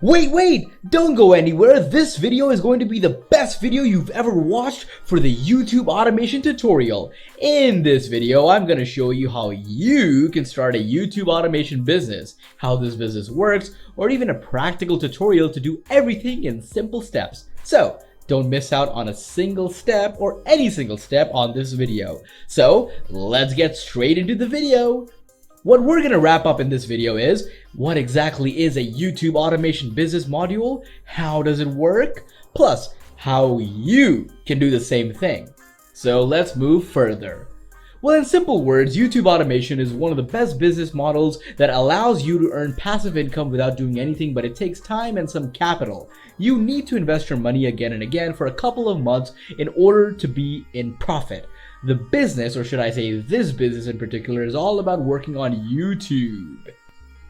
Wait! Don't go anywhere. This video is going to be the best video you've ever watched for the YouTube automation tutorial. In this video, I'm going to show you how you can start a YouTube automation business, how this business works, or even a practical tutorial to do everything in simple steps. So, don't miss out on a single step or any single step on this video. So, let's get straight into the video. What we're going to wrap up in this video is what exactly is a YouTube automation business module, how does it work, plus how you can do the same thing. So let's move further. Well, in simple words, YouTube automation is one of the best business models that allows you to earn passive income without doing anything, but it takes time and some capital. You need to invest your money again and again for a couple of months in order to be in profit. The business, or should I say this business in particular, is all about working on YouTube.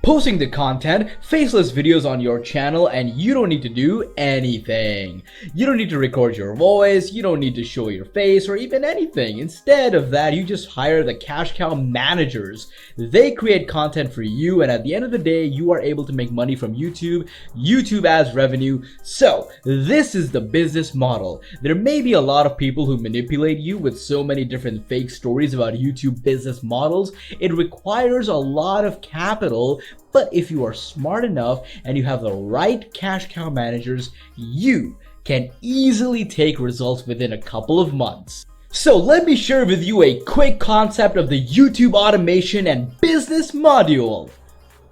Posting the content, faceless videos on your channel, and you don't need to do anything. You don't need to record your voice, you don't need to show your face or even anything. Instead of that, you just hire the cash cow managers. They create content for you, and at the end of the day, you are able to make money from YouTube. YouTube as revenue. So, this is the business model. There may be a lot of people who manipulate you with so many different fake stories about YouTube business models. It requires a lot of capital. But if you are smart enough and you have the right cash cow managers, you can easily take results within a couple of months. So let me share with you a quick concept of the YouTube automation and business module.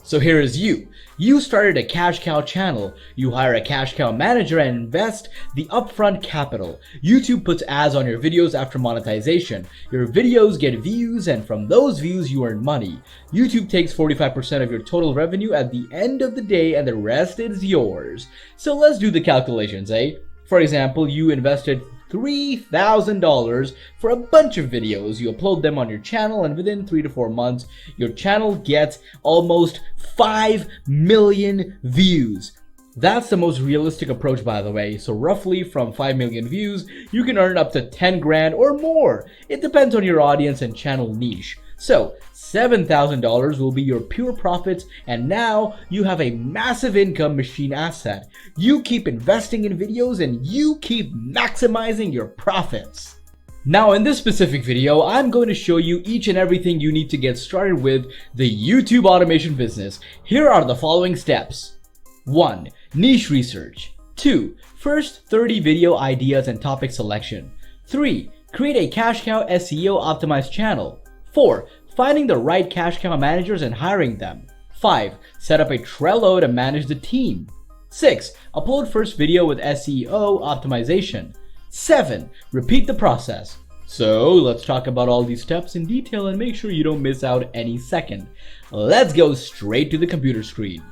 So here is you. You started a cash cow channel. You hire a cash cow manager and invest the upfront capital. YouTube puts ads on your videos after monetization. Your videos get views, and from those views you earn money. YouTube takes 45% of your total revenue at the end of the day, and the rest is yours. So let's do the calculations, eh? For example, you invested $3,000 for a bunch of videos. You upload them on your channel, and within 3 to 4 months, your channel gets almost 5 million views. That's the most realistic approach, by the way. So roughly from 5 million views, you can earn up to 10 grand or more. It depends on your audience and channel niche. So $7,000 will be your pure profits, and now you have a massive income machine asset. You keep investing in videos and you keep maximizing your profits. Now in this specific video, I'm going to show you each and everything you need to get started with the YouTube automation business. Here are the following steps. 1. Niche research. 2. First 30 video ideas and topic selection. 3. Create a cash cow SEO optimized channel. 4. Finding the right cash cow managers and hiring them. 5. Set up a Trello to manage the team. 6. Upload first video with SEO optimization. 7. Repeat the process. So let's talk about all these steps in detail and make sure you don't miss out any second. Let's go straight to the computer screen.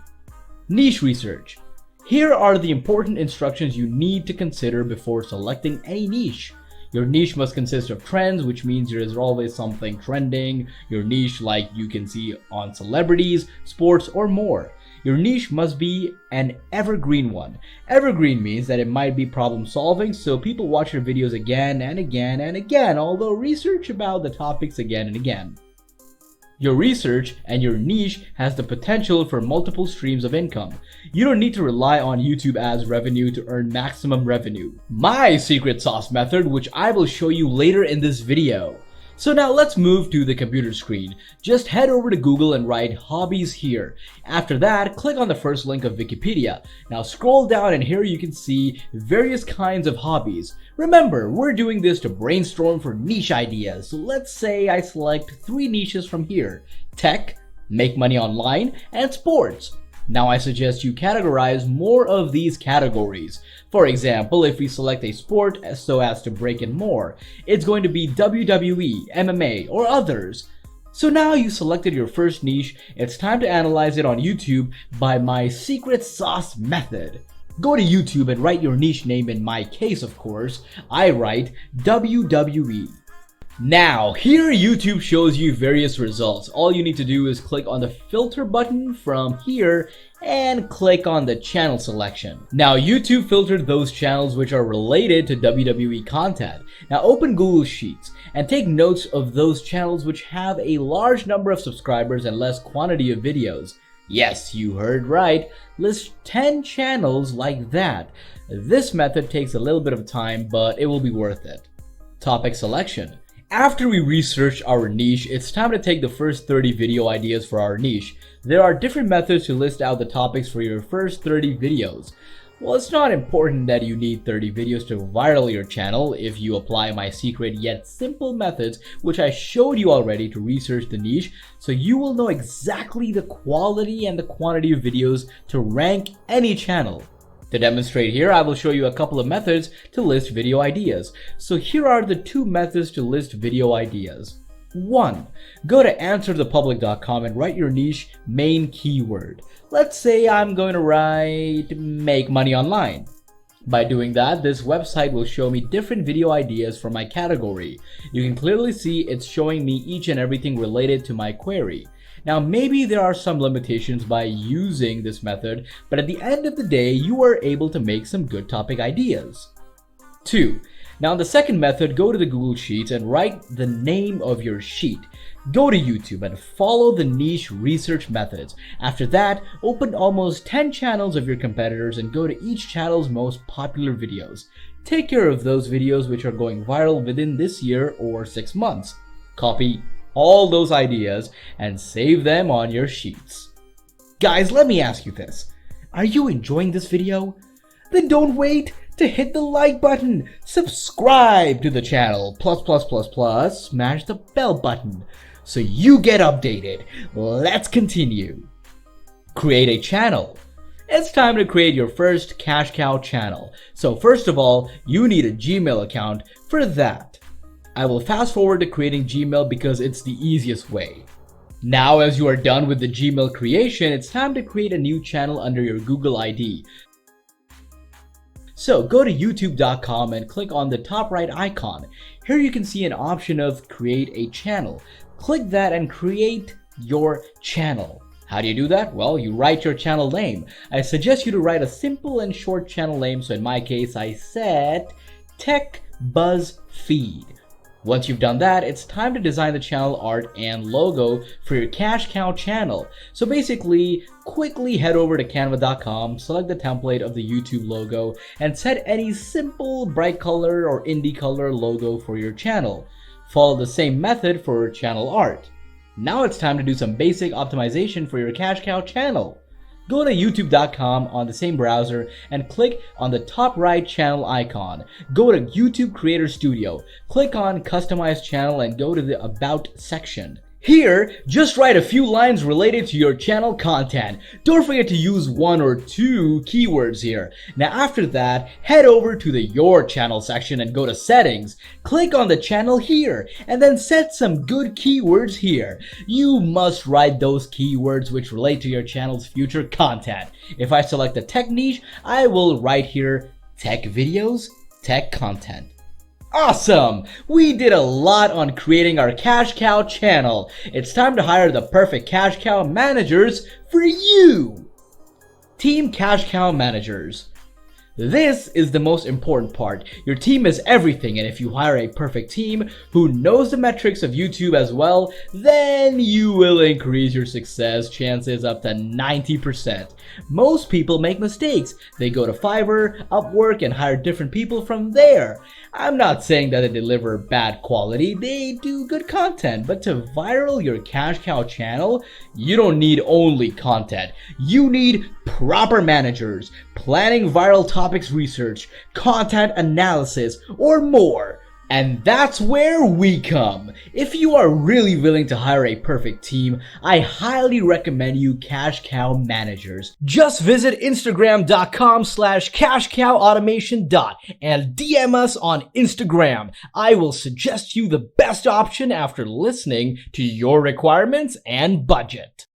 Niche research. Here are the important instructions you need to consider before selecting any niche. Your niche must consist of trends, which means there is always something trending. Your niche, like you can see on celebrities, sports, or more. Your niche must be an evergreen one. Evergreen means that it might be problem solving, so people watch your videos again and again and again, although research about the topics again and again. Your research and your niche has the potential for multiple streams of income. You don't need to rely on YouTube ads revenue to earn maximum revenue. My secret sauce method, which I will show you later in this video. So now let's move to the computer screen. Just head over to Google and write hobbies here. After that, click on the first link of Wikipedia. Now scroll down and here you can see various kinds of hobbies. Remember, we're doing this to brainstorm for niche ideas. So let's say I select 3 niches from here: tech, make money online, and sports. Now I suggest you categorize more of these categories. For example, if we select a sport so as to break in more, it's going to be WWE, MMA, or others. So now you selected your first niche, it's time to analyze it on YouTube by my secret sauce method. Go to YouTube and write your niche name. In my case, of course, I write WWE. Now, here YouTube shows you various results. All you need to do is click on the filter button from here and click on the channel selection. Now, YouTube filtered those channels which are related to WWE content. Now, open Google Sheets and take notes of those channels which have a large number of subscribers and less quantity of videos. Yes, you heard right. List 10 channels like that. This method takes a little bit of time, but it will be worth it. Topic selection. After we research our niche, it's time to take the first 30 video ideas for our niche. There are different methods to list out the topics for your first 30 videos. Well, it's not important that you need 30 videos to viral your channel if you apply my secret yet simple methods which I showed you already to research the niche, so you will know exactly the quality and the quantity of videos to rank any channel. To demonstrate here, I will show you a couple of methods to list video ideas. So here are the two methods to list video ideas. 1. Go to answerthepublic.com and write your niche main keyword. Let's say I'm going to write make money online. By doing that, this website will show me different video ideas for my category. You can clearly see it's showing me each and everything related to my query. Now, maybe there are some limitations by using this method, but at the end of the day, you are able to make some good topic ideas. 2. Now, in the second method, go to the Google Sheets and write the name of your sheet. Go to YouTube and follow the niche research methods. After that, open almost 10 channels of your competitors and go to each channel's most popular videos. Take care of those videos which are going viral within this year or 6 months. Copy all those ideas and save them on your sheets. Guys, let me ask you this. Are you enjoying this video? Then don't wait to hit the like button, subscribe to the channel, smash the bell button so you get updated. Let's continue. Create a channel. It's time to create your first cash cow channel. So first of all, you need a Gmail account for that. I will fast forward to creating Gmail because it's the easiest way. Now, as you are done with the Gmail creation, it's time to create a new channel under your Google ID. So go to youtube.com and click on the top right icon. Here you can see an option of create a channel. Click that and create your channel. How do you do that? Well, you write your channel name. I suggest you to write a simple and short channel name. So in my case, I said Tech Buzz Feed. Once you've done that, it's time to design the channel art and logo for your cash cow channel. So basically, quickly head over to canva.com, select the template of the YouTube logo, and set any simple bright color or indie color logo for your channel. Follow the same method for channel art. Now it's time to do some basic optimization for your cash cow channel. Go to youtube.com on the same browser and click on the top right channel icon. Go to YouTube Creator Studio. Click on Customize Channel and go to the About section. Here, just write a few lines related to your channel content. Don't forget to use 1 or 2 keywords here. Now after that, head over to the Your Channel section and go to Settings. Click on the channel here and then set some good keywords here. You must write those keywords which relate to your channel's future content. If I select the tech niche, I will write here tech videos, tech content. Awesome! We did a lot on creating our cash cow channel. It's time to hire the perfect cash cow managers for you. Team Cash Cow Managers. This is the most important part. Your team is everything, and if you hire a perfect team who knows the metrics of YouTube as well, then you will increase your success chances up to 90%. Most people make mistakes. They go to Fiverr, Upwork, and hire different people from there. I'm not saying that they deliver bad quality, they do good content, but to viral your cash cow channel, you don't need only content. You need proper managers, planning viral topics research, content analysis, or more. And that's where we come. If you are really willing to hire a perfect team, I highly recommend you cash cow managers. Just visit instagram.com/cashcowautomation. and DM us on Instagram. I will suggest you the best option after listening to your requirements and budget.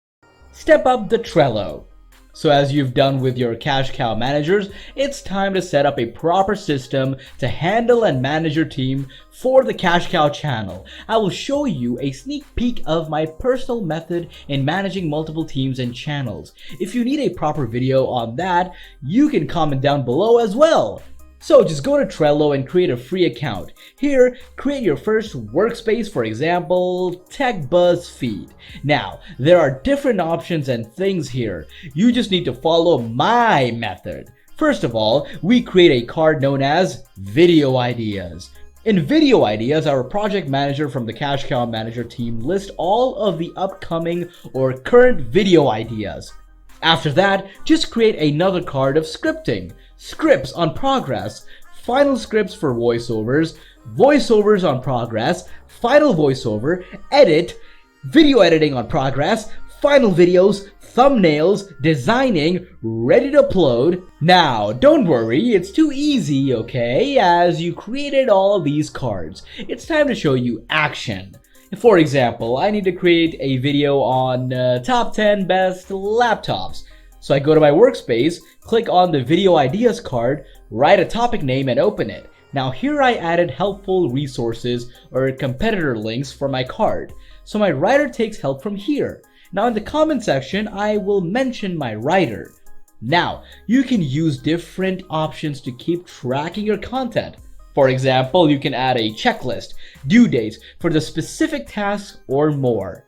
Step up the Trello. So as you've done with your cash cow managers, it's time to set up a proper system to handle and manage your team for the cash cow channel. I will show you a sneak peek of my personal method in managing multiple teams and channels. If you need a proper video on that, you can comment down below as well. So just go to Trello and create a free account. Here, create your first workspace, for example, Tech Buzz Feed. Now, there are different options and things here. You just need to follow my method. First of all, we create a card known as Video Ideas. In Video Ideas, our project manager from the Cash Cow Manager team lists all of the upcoming or current video ideas. After that, just create another card of scripting, scripts on progress, final scripts for voiceovers, voiceovers on progress, final voiceover, edit, video editing on progress, final videos, thumbnails, designing, ready to upload. Now, don't worry, it's too easy, okay? As you created all these cards, it's time to show you action. For example, I need to create a video on top 10 best laptops. So I go to my workspace, click on the Video Ideas card, write a topic name and open it. Now here I added helpful resources or competitor links for my card. So my writer takes help from here. Now in the comment section, I will mention my writer. Now, you can use different options to keep tracking your content. For example, you can add a checklist, due dates for the specific tasks or more.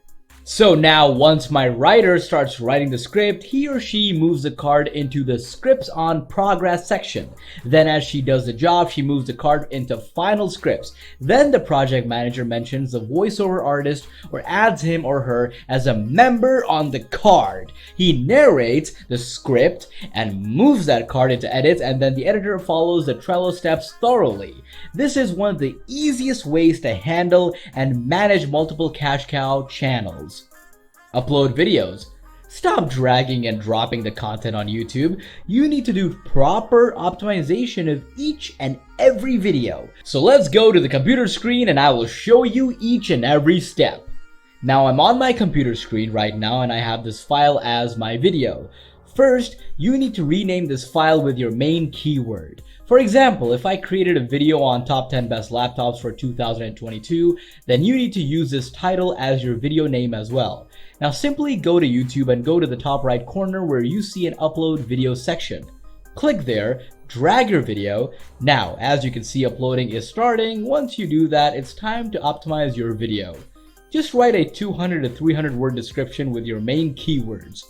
So now once my writer starts writing the script, he or she moves the card into the scripts on progress section. Then as she does the job, she moves the card into final scripts. Then the project manager mentions the voiceover artist or adds him or her as a member on the card. He narrates the script and moves that card into edits, and then the editor follows the Trello steps thoroughly. This is one of the easiest ways to handle and manage multiple cash cow channels. Upload videos. Stop dragging and dropping the content on YouTube. You need to do proper optimization of each and every video. So let's go to the computer screen and I will show you each and every step. Now I'm on my computer screen right now and I have this file as my video. First, you need to rename this file with your main keyword. For example, if I created a video on top 10 best laptops for 2022, then you need to use this title as your video name as well. Now simply go to YouTube and go to the top right corner where you see an upload video section. Click there, drag your video. Now, as you can see, uploading is starting. Once you do that, it's time to optimize your video. Just write a 200 to 300 word description with your main keywords.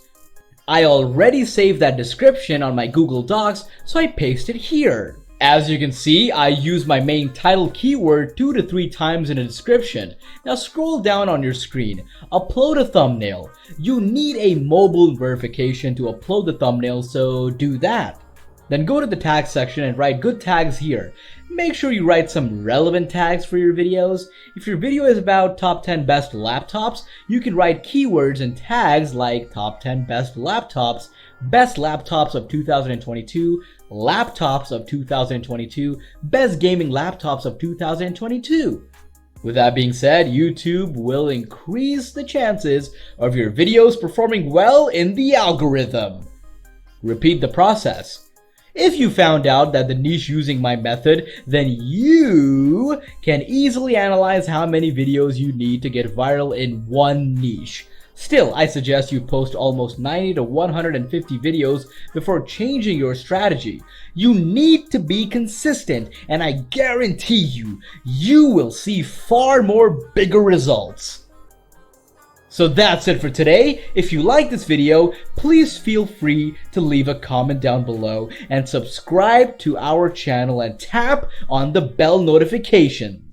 I already saved that description on my Google Docs, so I paste it here. As you can see, I use my main title keyword 2 to 3 times in a description. Now scroll down on your screen, upload a thumbnail. You need a mobile verification to upload the thumbnail, so do that. Then go to the tag section and write good tags here. Make sure you write some relevant tags for your videos. If your video is about top 10 best laptops, you can write keywords and tags like top 10 best laptops, best laptops of 2022, laptops of 2022, best gaming laptops of 2022. With that being said, YouTube will increase the chances of your videos performing well in the algorithm. Repeat the process. If you found out that the niche using my method, then you can easily analyze how many videos you need to get viral in one niche. Still, I suggest you post almost 90 to 150 videos before changing your strategy. You need to be consistent, and I guarantee you will see far more bigger results. So that's it for today. If you like this video, please feel free to leave a comment down below and subscribe to our channel and tap on the bell notification.